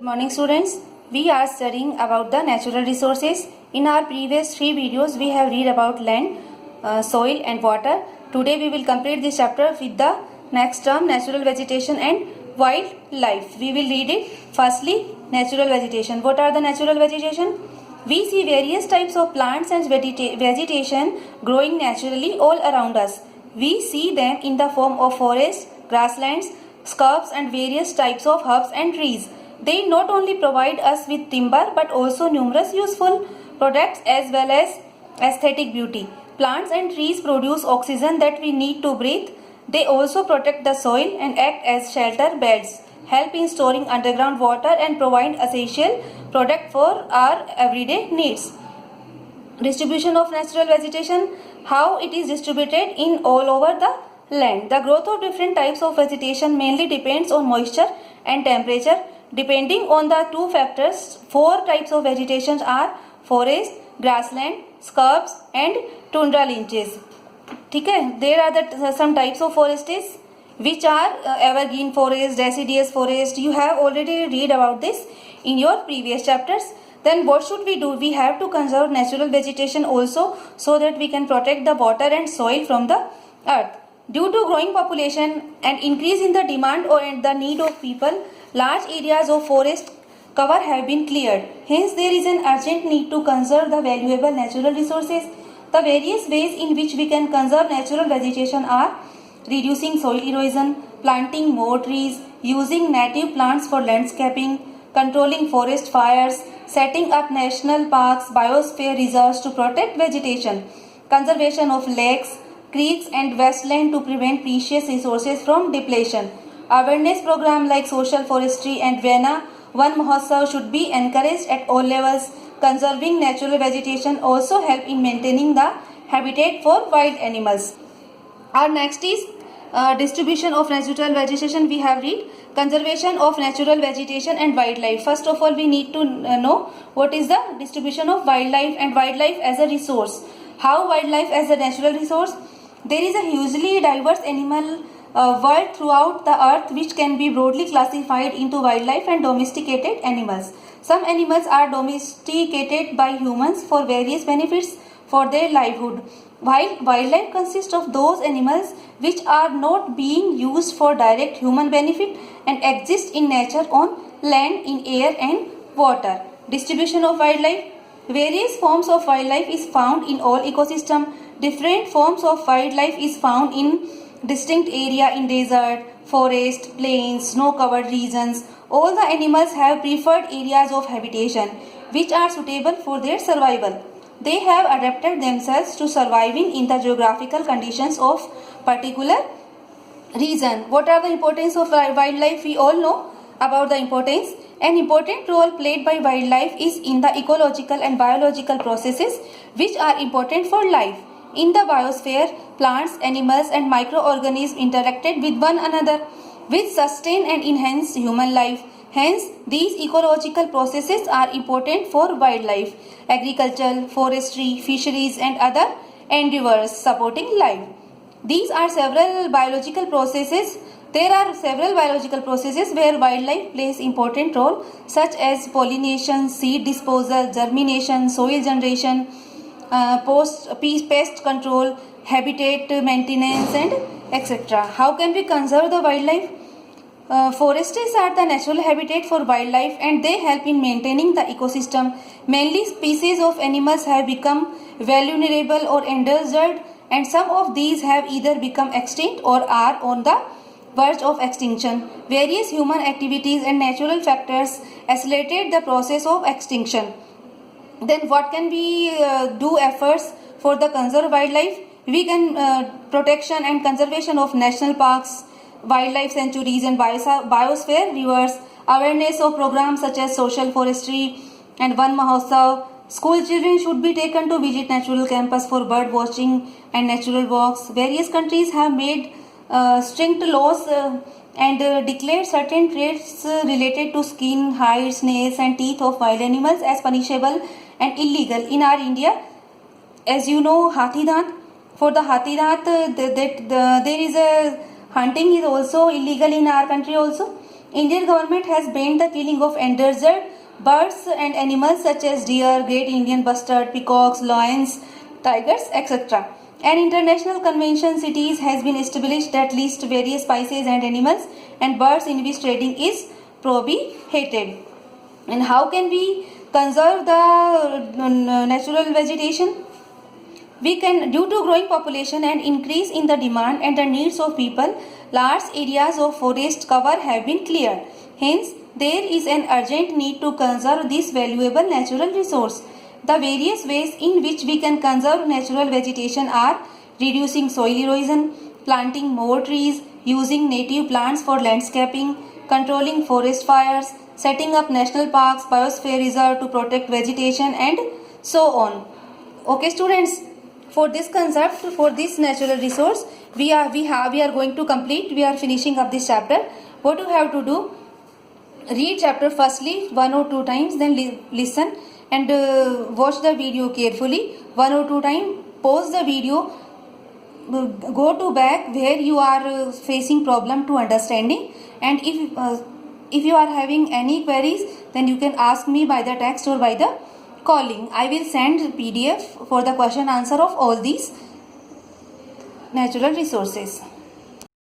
Good morning students. We are studying about the natural resources. In our previous 3 videos we have read about land, soil and water. Today we will complete this chapter with the next term, natural vegetation and wildlife. We will read it. Firstly, natural vegetation. What are the natural vegetation? We see various types of plants and vegetation growing naturally all around us. We see them in the form of forests, grasslands, shrubs and various types of herbs and trees. They not only provide us with timber but also numerous useful products as well as aesthetic beauty. Plants and trees produce oxygen that we need to breathe. They also protect the soil and act as shelter beds, help in storing underground water and provide essential product for our everyday needs. Distribution of natural vegetation, how it is distributed in all over the land. The growth of different types of vegetation mainly depends on moisture and temperature. Depending on the two factors, 4 types of vegetation are forest, grassland, shrubs and tundra ranges. Okay, there are some types of forests which are evergreen forest, deciduous forest. You have already read about this in your previous chapters. Then what should we do? We have to conserve natural vegetation also so that we can protect the water and soil from the earth. Due to growing population and increase in the demand and the need of people, large areas of forest cover have been cleared. Hence, there is an urgent need to conserve the valuable natural resources. The various ways in which we can conserve natural vegetation are reducing soil erosion, planting more trees, using native plants for landscaping, controlling forest fires, setting up national parks, biosphere reserves to protect vegetation, conservation of lakes, creeks and wasteland to prevent precious resources from depletion. Awareness program like social forestry and Van Mahotsav should be encouraged at all levels. Conserving natural vegetation also help in maintaining the habitat for wild animals. Our next is distribution of natural vegetation. We have read conservation of natural vegetation and wildlife. First of all, we need to know what is the distribution of wildlife and wildlife as a resource. How wildlife as a natural resource? There is a hugely diverse animal world throughout the earth which can be broadly classified into wildlife and domesticated animals. Some animals are domesticated by humans for various benefits for their livelihood, while wildlife consists of those animals which are not being used for direct human benefit and exist in nature on land, in air and water. Distribution of wildlife. Various forms of wildlife is found in all ecosystem. Different forms of wildlife is found in distinct area in desert, forest, plains, snow-covered regions. All the animals have preferred areas of habitation which are suitable for their survival. They have adapted themselves to surviving in the geographical conditions of particular region. What are the importance of wildlife? We all know about the importance. An important role played by wildlife is in the ecological and biological processes which are important for life. In the biosphere, plants, animals and microorganisms interacted with one another which sustain and enhance human life. Hence, these ecological processes are important for wildlife, agriculture, forestry, fisheries and other endeavors supporting life. These are several biological processes. There are several biological processes where wildlife plays important role such as pollination, seed disposal, germination, soil generation, pest control, habitat maintenance and etc. How can we conserve the wildlife? Forests are the natural habitat for wildlife and they help in maintaining the ecosystem. Many species of animals have become vulnerable or endangered and some of these have either become extinct or are on the verge of extinction. Various human activities and natural factors accelerated the process of extinction. Then what can we do efforts for the conserve wildlife? We can protection and conservation of national parks, wildlife sanctuaries and biosphere reserves, awareness of programs such as social forestry and Van Mahotsav. School children should be taken to visit natural campus for bird watching and natural walks. Various countries have made strict laws and declared certain traits related to skin, hides, nails and teeth of wild animals as punishable and illegal. In our India, as you know, Hathi Dant. For the Hathi Dant, there is a hunting is also illegal in our country also. Indian government has banned the killing of endangered birds and animals such as deer, great Indian bustard, peacocks, lions, tigers, etc. An international convention cities has been established that lists various species and animals and birds in which trading is prohibited. And how can we conserve the natural vegetation? We can, due to growing population and increase in the demand and the needs of people, large areas of forest cover have been cleared. Hence, there is an urgent need to conserve this valuable natural resource. The various ways in which we can conserve natural vegetation are reducing soil erosion, planting more trees, using native plants for landscaping, controlling forest fires, setting up national parks, biosphere reserve to protect vegetation, and so on. Okay, students. For this concept, for this natural resource, we are going to complete. We are finishing up this chapter. What you have to do? Read chapter firstly 1 or 2 times, then listen and watch the video carefully 1 or 2 times. Pause the video. Go to back where you are facing problem to understanding. And if you are having any queries, then you can ask me by the text or by the calling. I will send PDF for the question answer of all these natural resources.